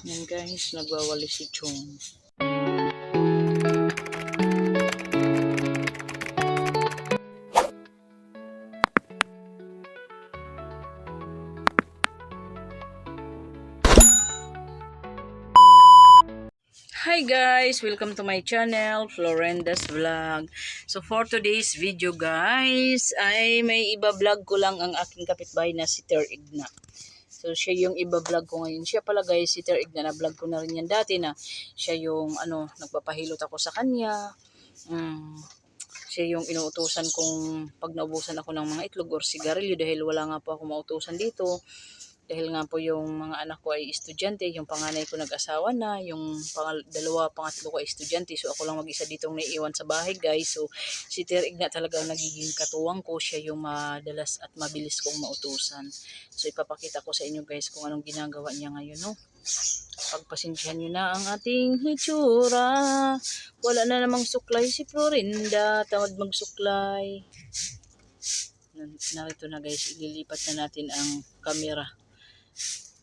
Yan guys, nagwawalis si Chong. Hi guys! Welcome to my channel, Florenda's Vlog. So for today's video guys, ay may iba-vlog ko lang ang aking kapitbahay na si Ter Igna. So siya yung iba-vlog ko ngayon. Siya pala guys, si Ter Igna, na vlog ko na rin yan dati na siya yung nagpapahilot ako sa kanya. Siya yung inuutusan kong pag naubusan ako ng mga itlog or sigarilyo dahil wala nga po ako mautusan dito. Dahil nga po yung mga anak ko ay estudyante, yung panganay ko nag-asawa na, yung pangatlo ko ay estudyante. So ako lang mag-isa ditong naiiwan sa bahay guys. So si Ter Igna talaga nagiging katuwang ko. Siya yung madalas at mabilis kong mautusan. So ipapakita ko sa inyo guys kung anong ginagawa niya ngayon, no? Pagpasensyahan nyo na ang ating hitsura. Wala na namang suklay si Florinda. Tamad magsuklay. Narito na guys, ililipat na natin ang camera.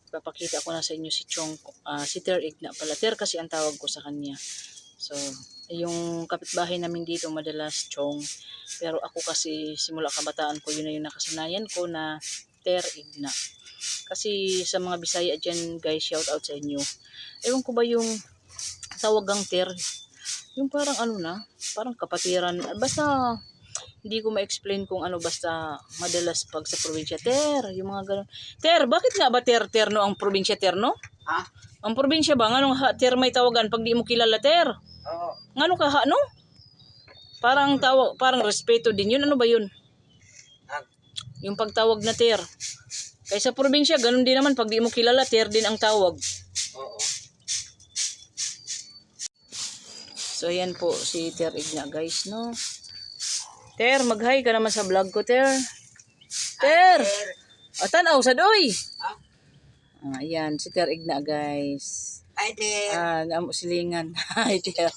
Papakita ko na sa inyo si Chong, si Ter Igna pala. Ter kasi ang tawag ko sa kanya. So, yung kapitbahay namin dito madalas Chong. Pero ako kasi simula kabataan ko, yun na yung nakasanayan ko na Ter Igna. Kasi sa mga Bisaya dyan guys, shout out sa inyo. Ewan ko ba yung tawagang Ter? Yung parang parang kapatiran. Basta hindi ko ma-explain kung basta madalas pag sa probinsya, Ter, yung mga ganun. Ter, bakit nga ba Ter no ang probinsya, Ter, no? Ha? Ang probinsya ba, nganong Ter may tawagan pag di mo kilala, Ter? Oo. Ngano ka ha, no? Parang respeto din yun, ano ba yun? Yung pagtawag na Ter. Kaya sa probinsya, ganun din naman, pag di mo kilala, Ter din ang tawag. Oo. So, yan po si Ter Igna, guys, no? Ter, mag-hi ka naman sa vlog ko, Ter. Ter! Tanaw sa doy! Ha? Ayan, si Ter Igna, guys. Hi, Ter. Namo silingan. Hi, Ter.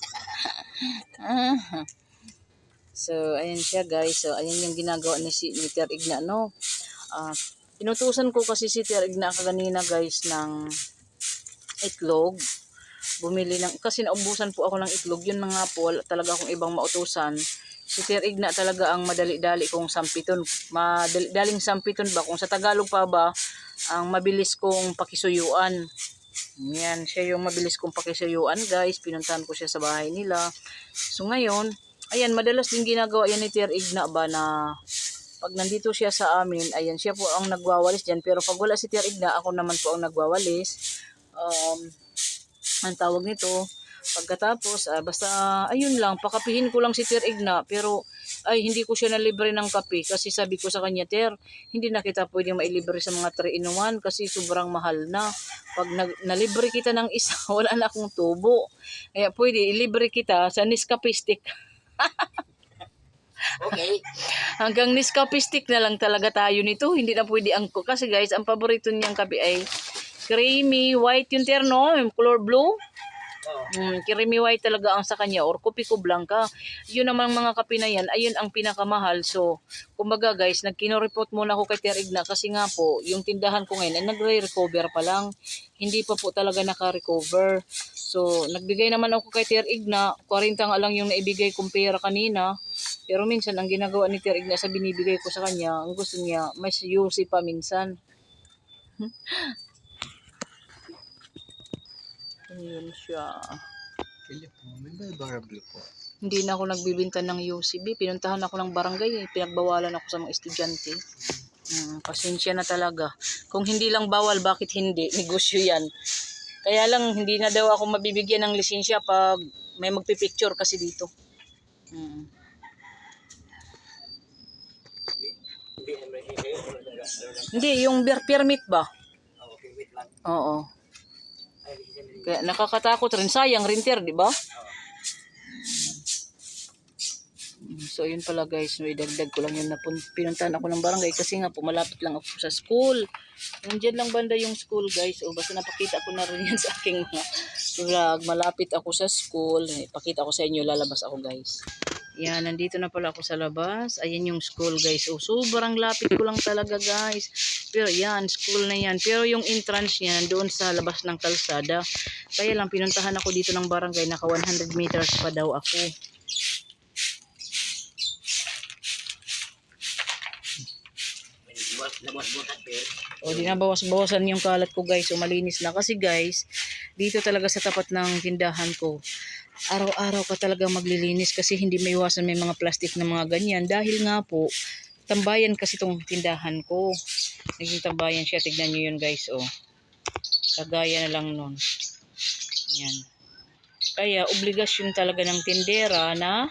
So, ayan siya, guys. So, ayan yung ginagawa ni Ter Igna, no? Inutusan ko kasi si Ter Igna kaganina, guys, ng itlog. Bumili kasi naubusan po ako ng itlog. Yun na nga po, talaga akong ibang mautusan. Si Ter Igna talaga ang madali-dali kong sampiton. Madaling sampiton ba? Kung sa Tagalog pa ba, ang mabilis kong pakisuyuan. Yan, siya yung mabilis kong pakisuyuan, guys. Pinuntahan ko siya sa bahay nila. So ngayon, ayan, madalas din ginagawa yan ni Ter Igna ba na pag nandito siya sa amin, ayan, siya po ang nagwawalis dyan. Pero pag wala si Ter Igna, ako naman po ang nagwawalis. Ang tawag nito, pagkatapos, basta, ayun lang, pakapihin ko lang si Ter Igna, pero, hindi ko siya nalibre ng kape, kasi sabi ko sa kanya, Ter, hindi na kita pwedeng mailibre sa mga 3-in-1, kasi sobrang mahal na. Pag nalibre kita ng isa, wala na akong tubo. Kaya pwede, ilibre kita sa Nescafe stick. Okay. Hanggang Nescafe stick na lang talaga tayo nito, hindi na pwede angko. Kasi guys, ang paborito niyang kape ay creamy white yung Ter, no? Yung color blue. Creamy white talaga ang sa kanya or kopi ko blanca. Yun naman mga kape na yan, ayun ang pinakamahal. So, kumbaga guys, nagkino-report muna ako kay Ter Igna kasi nga po, yung tindahan ko ngayon ay nagre-recover pa lang. Hindi pa po talaga naka-recover. So, nagbigay naman ako kay Ter Igna, 40 nga lang yung naibigay kong pera kanina. Pero minsan, ang ginagawa ni Ter Igna sa binibigay ko sa kanya, ang gusto niya, mas UC pa minsan. Ayun siya. Hindi na ako nagbibinta ng UCB. Pinuntahan ako ng barangay. Pinagbawalan ako sa mga estudyante. Pasensya na talaga. Kung hindi lang bawal, bakit hindi? Negosyo yan. Kaya lang, hindi na daw ako mabibigyan ng lisensya pag may magpipicture kasi dito. Hindi, yung beer permit ba? Okay, wait lang. Oo. Kaya nakakatakot rin. Sayang rin, Ter, di ba? So, yun pala guys. Idagdag ko lang yun na pinuntahan ako ng barangay kasi nga po malapit lang ako sa school. Nandiyan lang banda yung school guys. O basta napakita ko na rin yan sa aking mga vlog. Malapit ako sa school. Ipakita ko sa inyo. Lalabas ako guys. Yan, nandito na pala ako sa labas. Ayan yung school guys. Oh, sobrang lapit ko lang talaga guys. Pero yan, school na yan. Pero yung entrance niya doon sa labas ng kalsada. Kaya lang pinuntahan ako dito ng barangay. Naka 100 meters pa daw ako. Labas-butas eh. O di na bawas-bawasan yung kalat ko guys. O malinis na. Kasi guys, dito talaga sa tapat ng tindahan ko. Araw-araw ka talaga maglilinis kasi hindi may iwasan may mga plastic na mga ganyan. Dahil nga po, tambayan kasi tong tindahan ko. Naging tambayan siya. Tignan nyo yun guys. O. Kagaya na lang nun. Yan. Kaya obligasyon talaga ng tindera na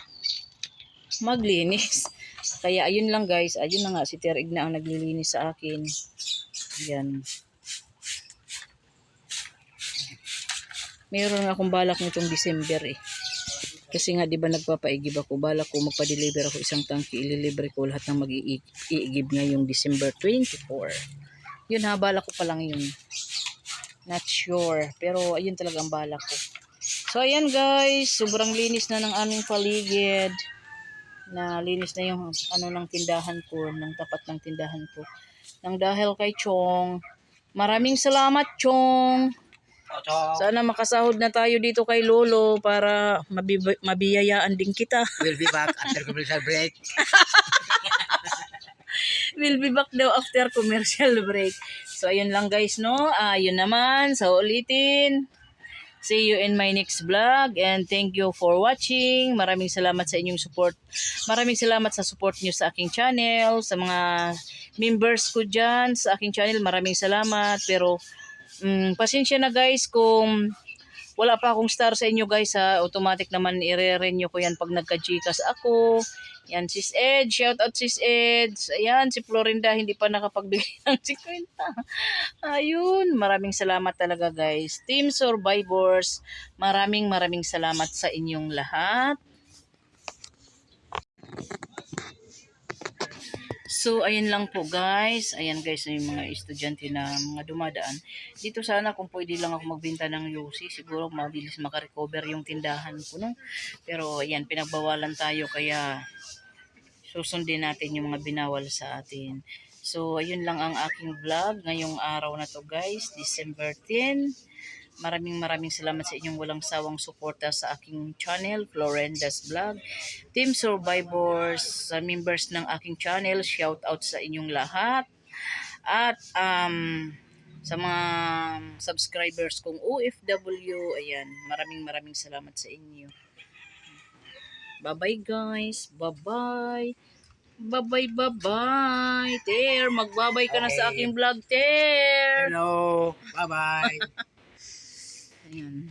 maglinis. Kaya ayun lang guys. Ayun na nga si Tia Igna ang naglilinis sa akin. Yan. Meron akong balak nitong December eh. Kasi nga 'di ba nagpapaigib ako, balak ko magpa-deliver ako isang tangki, ililibre ko lahat ng mag-iigib ngayong December 24. Yun ha, balak ko pa lang yun. Not sure, pero ayun talaga ang balak ko. So ayan guys, sobrang linis na ng aming paligid. Na linis na yung ano ng tindahan ko, ng tapat ng tindahan ko. Nang dahil kay Chong. Maraming salamat Chong. Sana makasahod na tayo dito kay Lolo para mabiyayaan din kita. We'll be back after commercial break. We'll be back daw after commercial break. So, ayun lang guys, no? Ayun naman. So, ulitin. See you in my next vlog. And thank you for watching. Maraming salamat sa inyong support. Maraming salamat sa support nyo sa aking channel. Sa mga members ko dyan sa aking channel. Maraming salamat. Pero, pasensya na guys kung wala pa akong star sa inyo guys ha. Automatic naman i-renew ko yan pag nagka-Gcash ako. Yan, Sis Ed. Shout out Sis Ed. Ayan, si Florinda hindi pa nakapagbigay ng 50. Ayun, maraming salamat talaga guys. Team Survivors, maraming salamat sa inyong lahat. So, ayun lang po guys. Ayan guys, yung mga estudyante na mga dumadaan. Dito sana kung pwede lang ako magbenta ng yosi. Siguro mabilis makarecover yung tindahan ko. No? Pero ayan, pinagbawalan tayo kaya susundin natin yung mga binawal sa atin. So, ayun lang ang aking vlog ngayong araw na to guys. December 10. Maraming salamat sa inyong walang sawang suporta sa aking channel, Florenda's Vlog. Team Survivors, sa members ng aking channel, shout out sa inyong lahat. At sa mga subscribers kong OFW, ayan, maraming salamat sa inyo. Bye-bye guys. Bye-bye. Bye-bye. Ter, magbabay ka na sa aking vlog, Ter. Hello. Bye-bye. Ayan.